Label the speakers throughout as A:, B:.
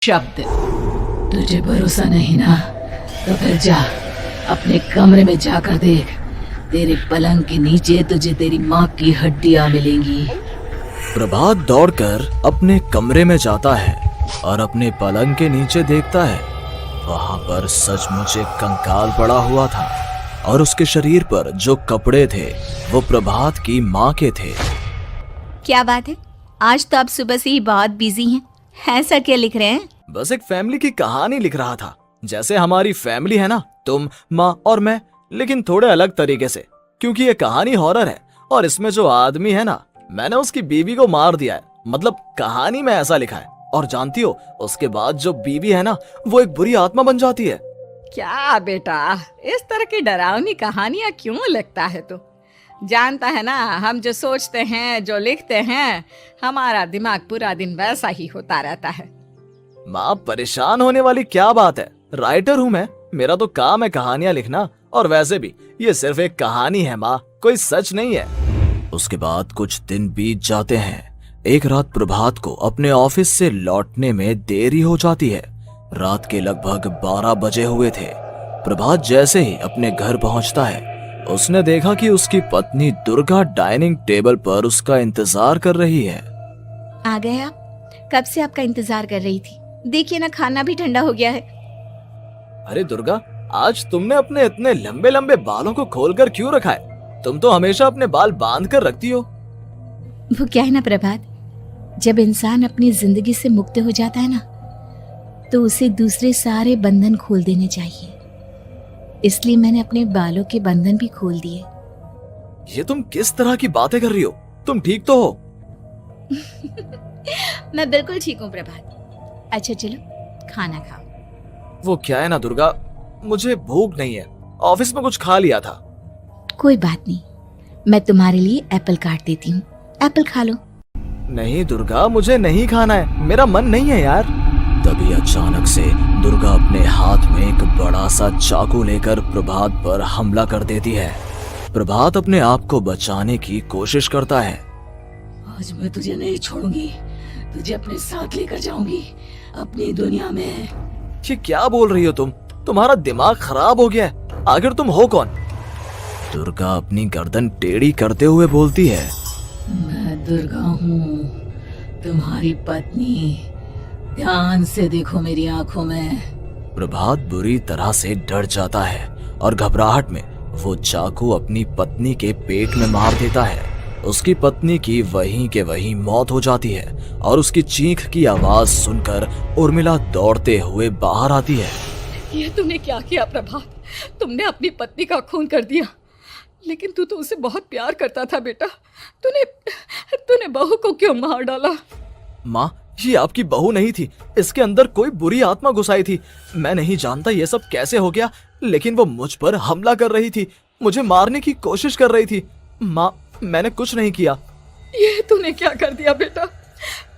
A: शब्द। तुझे भरोसा नहीं ना, तो फिर जा अपने कमरे में जाकर देख। तेरे पलंग के नीचे तुझे तेरी माँ की हड्डियाँ मिलेंगी।
B: प्रभात दौड़कर अपने कमरे में जाता है और अपने पलंग के नीचे देखता है। वहां पर सचमुच एक कंकाल पड़ा हुआ था और उसके शरीर पर जो कपड़े थे वो प्रभात की माँ के थे।
C: क्या बात है, आज तो आप सुबह से ही बहुत बिजी हैं। ऐसा क्या लिख रहे हैं?
B: बस एक फैमिली की कहानी लिख रहा था। जैसे हमारी फैमिली है ना, तुम, माँ और मैं, लेकिन थोड़े अलग तरीके से, क्योंकि ये कहानी हॉरर है और इसमें जो आदमी है ना, मैंने उसकी बीवी को मार दिया है। मतलब कहानी में ऐसा लिखा है। और जानती हो, उसके बाद जो बीवी है ना, वो एक बुरी आत्मा बन जाती है।
D: क्या बेटा, इस तरह की डरावनी कहानियां क्यों लिखता है तू? जानता है ना, हम जो सोचते हैं, जो लिखते हैं, हमारा दिमाग पूरा दिन वैसा ही होता रहता है।
B: माँ, परेशान होने वाली क्या बात है? राइटर हूँ मैं, मेरा तो काम है कहानियां लिखना। और वैसे भी ये सिर्फ एक कहानी है माँ, कोई सच नहीं है। उसके बाद कुछ दिन बीत जाते हैं। एक रात प्रभात को अपने ऑफिस से लौटने में देरी हो जाती है। रात के लगभग 12 बजे हुए थे। प्रभात जैसे ही अपने घर पहुंचता है, उसने देखा कि उसकी पत्नी दुर्गा डाइनिंग टेबल पर उसका इंतजार कर रही है।
C: आ गए आप? कब से आपका इंतजार कर रही थी। देखिए ना, खाना भी ठंडा हो गया है।
B: अरे दुर्गा, आज तुमने अपने इतने लंबे लंबे बालों को खोलकर क्यों रखा है? तुम तो हमेशा अपने बाल बांध कर रखती हो।
C: वो क्या है ना प्रभात, जब इंसान अपनी जिंदगी से मुक्त हो जाता है ना, तो उसे दूसरे सारे बंधन खोल देने चाहिए। इसलिए मैंने अपने बालों के बंधन भी खोल दिए।
B: ये तुम किस तरह की बातें कर रही हो? तुम ठीक तो हो?
C: मैं बिल्कुल ठीक हूँ प्रभात। अच्छा चलो खाना खाओ।
B: वो क्या है ना दुर्गा, मुझे भूख नहीं है। ऑफिस में कुछ खा लिया था।
C: कोई बात नहीं, मैं तुम्हारे लिए एप्पल काट देती हूँ, एप्पल खा लो।
B: नहीं दुर्गा, मुझे नहीं खाना है, मेरा मन नहीं है यार। तभी अचानक से दुर्गा अपने हाथ में एक बड़ा सा चाकू लेकर प्रभात पर हमला कर देती है। प्रभात अपने आप को बचाने की कोशिश करता है।
A: आज मैं तुझे नहीं छोड़ूंगी, तुझे अपने साथ लेकर जाऊंगी अपनी दुनिया में।
B: ये क्या बोल रही हो तुम? तुम्हारा दिमाग खराब हो गया है। आखिर तुम हो कौन? दुर्गा अपनी गर्दन टेढ़ी करते हुए बोलती है।
A: मैं दुर्गा हूँ, तुम्हारी पत्नी। ध्यान से देखो मेरी आंखों में।
B: प्रभात बुरी तरह से डर जाता है और घबराहट में वो चाकू अपनी पत्नी के पेट में मार देता है। उसकी पत्नी की वहीं के वहीं मौत हो जाती है और उसकी चीख की आवाज सुनकर उर्मिला दौड़ते हुए बाहर आती है।
D: ये तूने क्या किया प्रभात? तुमने अपनी पत्नी का खून कर दिया। लेकिन तू तो उसे बहुत प्यार करता था बेटा। तूने बहू को क्यों मार डाला?
B: माँ, ये आपकी बहू नहीं थी, इसके अंदर कोई बुरी आत्मा घुसाई थी। मैं नहीं जानता ये सब कैसे हो गया, लेकिन वो मुझ पर हमला कर रही थी, मुझे मारने की कोशिश कर रही थी। माँ, मैंने कुछ नहीं किया।
D: ये तूने क्या कर दिया बेटा?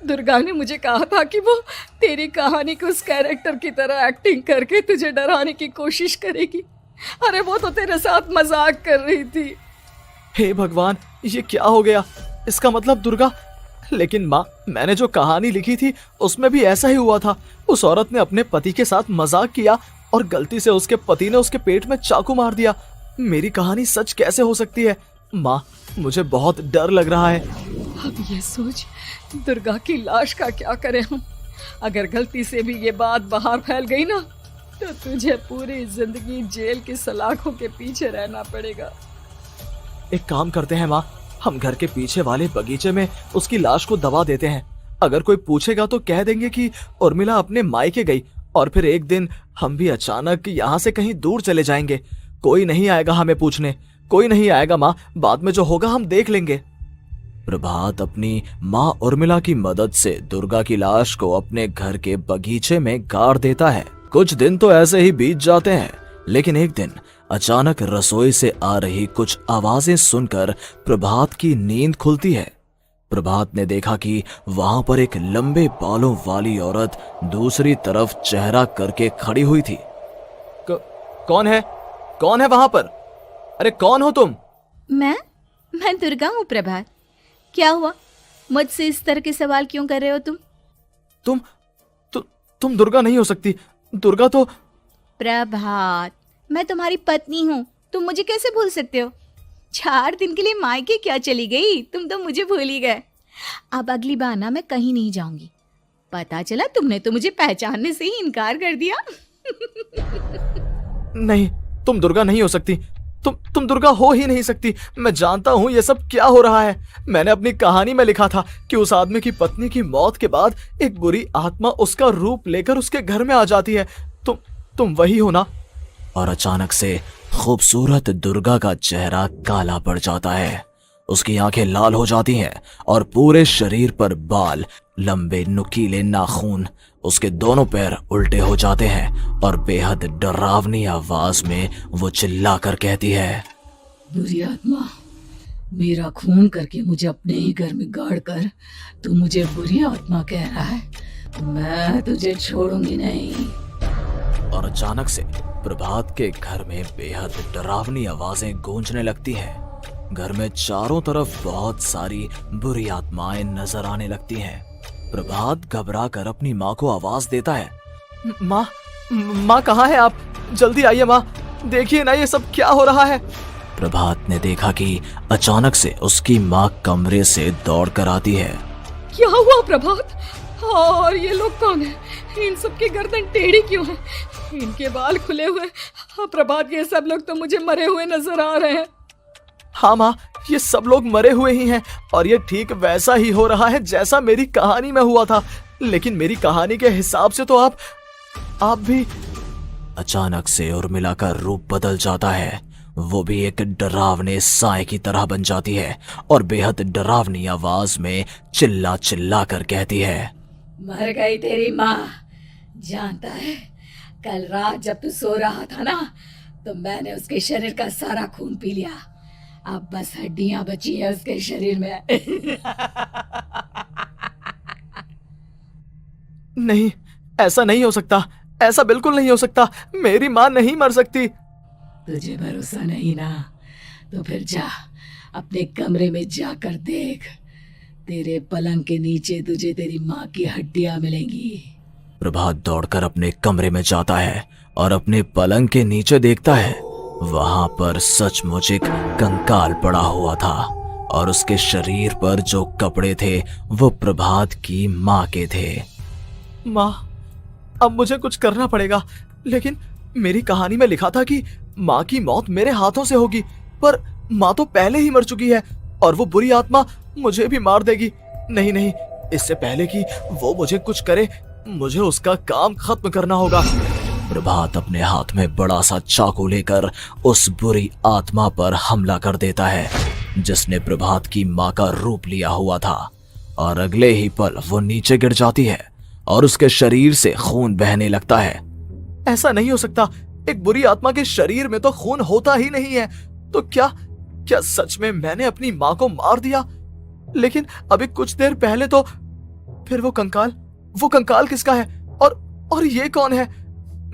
D: दुर्गा ने मुझे कहा था कि वो तेरी कहानी के उस कैरेक्टर की तरह एक्टिंग करके तुझे डराने की कोशिश करेगी। अरे वो तो तेरे साथ मजाक कर रही थी।
B: हे भगवान, ये क्या हो गया? इसका मतलब दुर्गा। लेकिन माँ, मैंने जो कहानी लिखी थी उसमें भी ऐसा ही हुआ था। उस औरत ने अपने पति के साथ मजाक किया और गलती से उसके पति ने उसके पेट में चाकू मार दिया। मेरी कहानी सच कैसे हो सकती है? माँ, मुझे बहुत डर लग रहा है।
D: अब ये सोच, दुर्गा की लाश का क्या करें हम? अगर गलती से भी ये बात बाहर फैल गई ना, तो तुझे पूरी जिंदगी जेल की सलाखों के पीछे रहना पड़ेगा।
B: एक काम करते हैं माँ, हम घर के पीछे वाले बगीचे में उसकी लाश को दबा देते हैं। अगर कोई पूछेगा तो कह देंगे कि उर्मिला अपने मायके गई और फिर एक दिन हम भी अचानक यहाँ से कहीं दूर चले जाएंगे। कोई नहीं आएगा हमें पूछने, कोई नहीं आएगा माँ, बाद में जो होगा हम देख लेंगे। प्रभात अपनी माँ उर्मिला की मदद से दुर्गा की लाश को अपने घर के बगीचे में गाड़ देता है। कुछ दिन तो ऐसे ही बीत जाते हैं, लेकिन एक दिन अचानक रसोई से आ रही कुछ आवाजें सुनकर प्रभात की नींद खुलती है। प्रभात ने देखा कि वहां पर एक लंबे बालों वाली औरत दूसरी तरफ चेहरा करके खड़ी हुई थी। कौन है? कौन है वहां पर? अरे कौन हो तुम?
C: मैं दुर्गा हूँ प्रभात। क्या हुआ, मुझसे इस तरह के सवाल क्यों कर रहे हो तुम?
B: तुम दुर्गा नहीं हो सकती। दुर्गा तो
C: प्रभात, मैं तुम्हारी पत्नी हूँ, तुम मुझे कैसे भूल सकते हो? 4 दिन के लिए मायके क्या चली गई, तुम तो मुझे भूल ही गए। अब अगली बार ना मैं कहीं नहीं जाऊंगी। पता चला तुमने तो मुझे पहचानने से ही इनकार कर दिया।
B: नहीं, तुम दुर्गा नहीं हो सकती। तुम दुर्गा हो ही नहीं सकती। मैं जानता हूँ ये सब क्या हो रहा है। मैंने अपनी कहानी में लिखा था कि उस आदमी की पत्नी की मौत के बाद एक बुरी आत्मा उसका रूप लेकर उसके घर में आ जाती है। तुम वही हो ना? और अचानक से खूबसूरत दुर्गा का चेहरा काला पड़ जाता है। उसकी आंखें लाल हो जाती हैं और पूरे शरीर पर बाल, लंबे नुकीले नाखून, उसके दोनों पैर उल्टे हो जाते हैं और बेहद डरावनी आवाज में वो चिल्लाकर कहती है,
A: बुरी आत्मा, मेरा खून करके मुझे अपने ही घर में गाड़ कर तू मुझे बुरी आत्मा कह रहा है? मैं तुझे छोड़ूंगी नहीं।
B: और अचानक से प्रभात के घर में बेहद डरावनी आवाजें गूंजने लगती हैं। घर में चारों तरफ बहुत सारी बुरी आत्माएं नजर आने लगती हैं। प्रभात घबरा कर अपनी माँ को आवाज देता है, माँ कहाँ है आप? जल्दी आइए माँ, देखिए ना ये सब क्या हो रहा है। प्रभात ने देखा कि अचानक से उसकी माँ कमरे से दौड़ कर आती है।
D: क्या हुआ प्रभात? और ये लोग कौन है? इन सब की गर्दन टेढ़ी क्यों है? इनके बाल खुले हुए। हाँ प्रभात, ये सब लोग तो मुझे मरे हुए नजर आ रहे हैं।
B: हाँ माँ, ये सब लोग मरे हुए ही हैं और ये ठीक वैसा ही हो रहा है जैसा मेरी कहानी में हुआ था। लेकिन मेरी कहानी के हिसाब से तो आप भी। अचानक से उर्मिला का रूप बदल जाता है। वो भी एक डरावने साए की तरह बन जाती है और बेहद डरावनी आवाज में चिल्ला चिल्ला कर कहती है,
A: मर गई तेरी माँ। जानता है, कल रात जब तू सो रहा था ना, तो मैंने उसके शरीर का सारा खून पी लिया। अब बस हड्डियां बची है उसके शरीर में।
B: नहीं, ऐसा नहीं हो सकता। ऐसा बिल्कुल नहीं हो सकता। मेरी माँ नहीं मर सकती।
A: तुझे भरोसा नहीं ना? तो फिर जा, अपने कमरे में जाकर देख। तेरे पलंग के नीचे तुझे तेरी माँ की हड्डियां मिलेंगी।
B: प्रभात दौड़कर अपने कमरे में जाता है और अपने पलंग के नीचे देखता है। वहां पर सचमुच एक कंकाल पड़ा हुआ था और उसके शरीर पर जो कपड़े थे वो प्रभात की माँ के थे। माँ, अब मुझे कुछ करना पड़ेगा। लेकिन मेरी कहानी में लिखा था कि माँ की मौत मेरे हाथों से होगी, पर माँ तो पहले ही मर चुकी है और वो बुरी आत्मा मुझे भी मार देगी। नहीं, इससे पहले कि वो मुझे कुछ करे, मुझे उसका काम खत्म करना होगा। प्रभात अपने हाथ में बड़ा सा चाकू लेकर उस बुरी आत्मा पर हमला कर देता है जिसने प्रभात की माँ का रूप लिया हुआ था, और अगले ही पल वो नीचे गिर जाती है और उसके शरीर से खून बहने लगता है। ऐसा नहीं हो सकता। एक बुरी आत्मा के शरीर में तो खून होता ही नहीं है। तो क्या सच में मैंने अपनी माँ को मार दिया? लेकिन अभी कुछ देर पहले तो फिर वो कंकाल किसका है? और ये कौन है?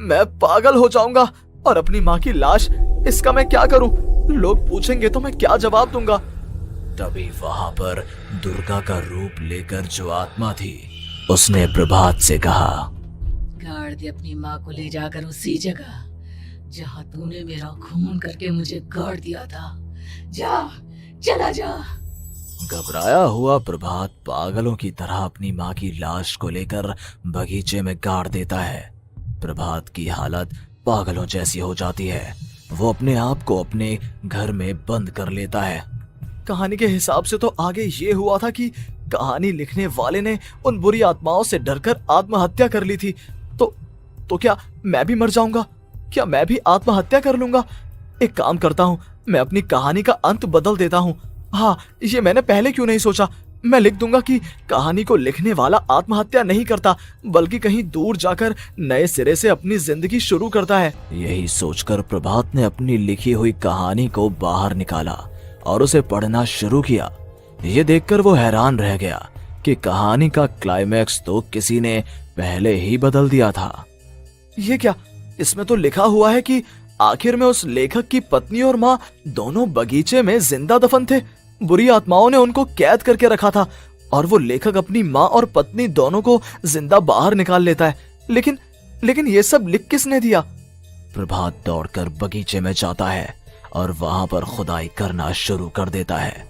B: मैं पागल हो जाऊंगा। और अपनी माँ की लाश, इसका मैं क्या करूं? लोग पूछेंगे तो मैं क्या जवाब दूंगा? तभी वहां पर दुर्गा का रूप लेकर जो आत्मा थी उसने प्रभात से कहा,
A: गाड़ दे अपनी माँ को ले जाकर उसी जगह जहाँ तूने मेरा खून करके मुझे गाड़ दिया था। जा, चला जा।
B: घबराया हुआ प्रभात पागलों की तरह अपनी माँ की लाश को लेकर बगीचे में गाड़ देता है। प्रभात की हालत पागलों जैसी हो जाती है। वो अपने आप को अपने घर में बंद कर लेता है। कहानी के हिसाब से तो आगे ये हुआ था कि कहानी लिखने वाले ने उन बुरी आत्माओं से डरकर आत्महत्या कर ली थी। तो क्या मैं भी मर जाऊंगा? क्या मैं भी आत्महत्या कर लूंगा? एक काम करता हूँ, मैं अपनी कहानी का अंत बदल देता हूँ। हाँ, ये मैंने पहले क्यों नहीं सोचा। मैं लिख दूंगा कि कहानी को लिखने वाला आत्महत्या नहीं करता, बल्कि कहीं दूर जाकर नए सिरे से अपनी जिंदगी शुरू करता है। यही सोचकर प्रभात ने अपनी लिखी हुई कहानी को बाहर निकाला और उसे पढ़ना शुरू किया। ये देखकर वो हैरान रह गया कि कहानी का क्लाइमैक्स तो किसी ने पहले ही बदल दिया था। ये क्या? इसमें तो लिखा हुआ है कि आखिर में उस लेखक की पत्नी और माँ दोनों बगीचे में जिंदा दफन थे। बुरी आत्माओं ने उनको कैद करके रखा था और वो लेखक अपनी माँ और पत्नी दोनों को जिंदा बाहर निकाल लेता है। लेकिन ये सब लिख किसने दिया? प्रभात दौड़कर बगीचे में जाता है और वहां पर खुदाई करना शुरू कर देता है।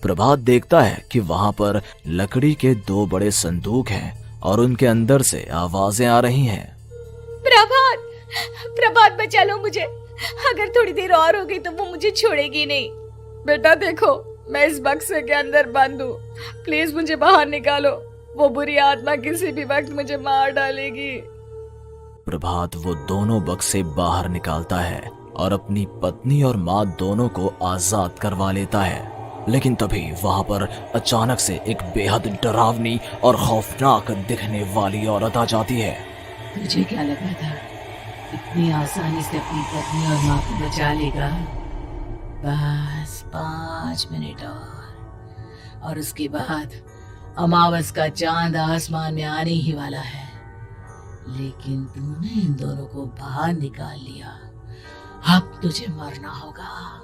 B: प्रभात देखता है कि वहां पर लकड़ी के 2 बड़े संदूक हैं और उनके अंदर से आवाजें आ रही हैं।
C: प्रभात, प्रभात बचा लो मुझे, अगर थोड़ी देर और हो गई तो वो मुझे छोड़ेगी नहीं।
D: बेटा देखो, मैं इस बक्से के अंदर बंद हूँ, प्लीज मुझे बाहर निकालो, वो बुरी आत्मा किसी भी वक्त मुझे मार डालेगी।
B: प्रभात वो दोनों बक्से बाहर निकालता है और अपनी पत्नी और माँ दोनों को आजाद करवा लेता है। लेकिन तभी वहां पर अचानक से एक बेहद डरावनी और खौफनाक दिखने वाली औरत आ जाती है।
A: तुझे क्या लगा था इतनी आसानी से अपनी पत्नी और माँ को बचा लेगा? बस 5 मिनट और उसके बाद अमावस का चांद आसमान में आने ही वाला है। लेकिन तूने इन दोनों को बाहर निकाल लिया, अब तुझे मरना होगा।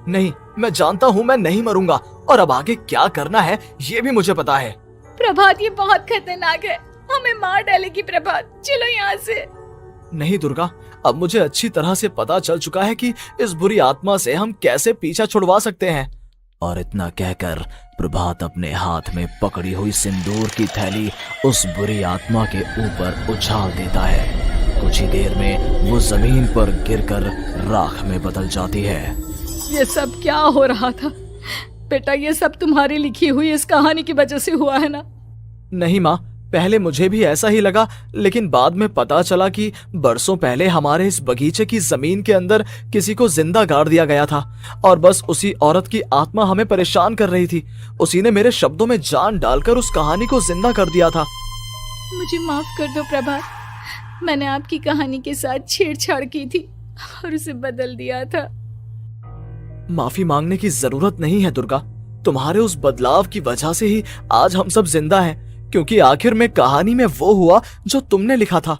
B: नहीं, मैं जानता हूँ मैं नहीं मरूंगा, और अब आगे क्या करना है ये भी मुझे पता है।
C: प्रभात, ये बहुत खतरनाक है, हमें मार डालेगी। प्रभात चलो यहाँ से।
B: नहीं दुर्गा, अब मुझे अच्छी तरह से पता चल चुका है कि इस बुरी आत्मा से हम कैसे पीछा छुड़वा सकते हैं। और इतना कहकर प्रभात अपने हाथ में पकड़ी हुई सिंदूर की थैली उस बुरी आत्मा के ऊपर उछाल देता है। कुछ ही देर में वो जमीन पर गिरकर राख में बदल जाती है।
D: ये सब क्या हो रहा था बेटा? ये सब तुम्हारी लिखी हुई इस कहानी की वजह से हुआ है ना?
B: नहीं माँ, पहले मुझे भी ऐसा ही लगा, लेकिन बाद में पता चला कि बरसों पहले हमारे इस बगीचे की जमीन के अंदर किसी को जिंदा गाड़ दिया गया था और बस उसी औरत की आत्मा हमें परेशान कर रही थी। उसी ने मेरे शब्दों में जान डालकर उस कहानी को जिंदा कर दिया था।
C: मुझे माफ कर दो प्रभात, मैंने आपकी कहानी के साथ छेड़छाड़ की थी और उसे बदल दिया था।
B: माफी मांगने की जरूरत नहीं है दुर्गा, तुम्हारे उस बदलाव की वजह से ही आज हम सब जिंदा हैं, क्योंकि आखिर में कहानी में वो हुआ जो तुमने लिखा था।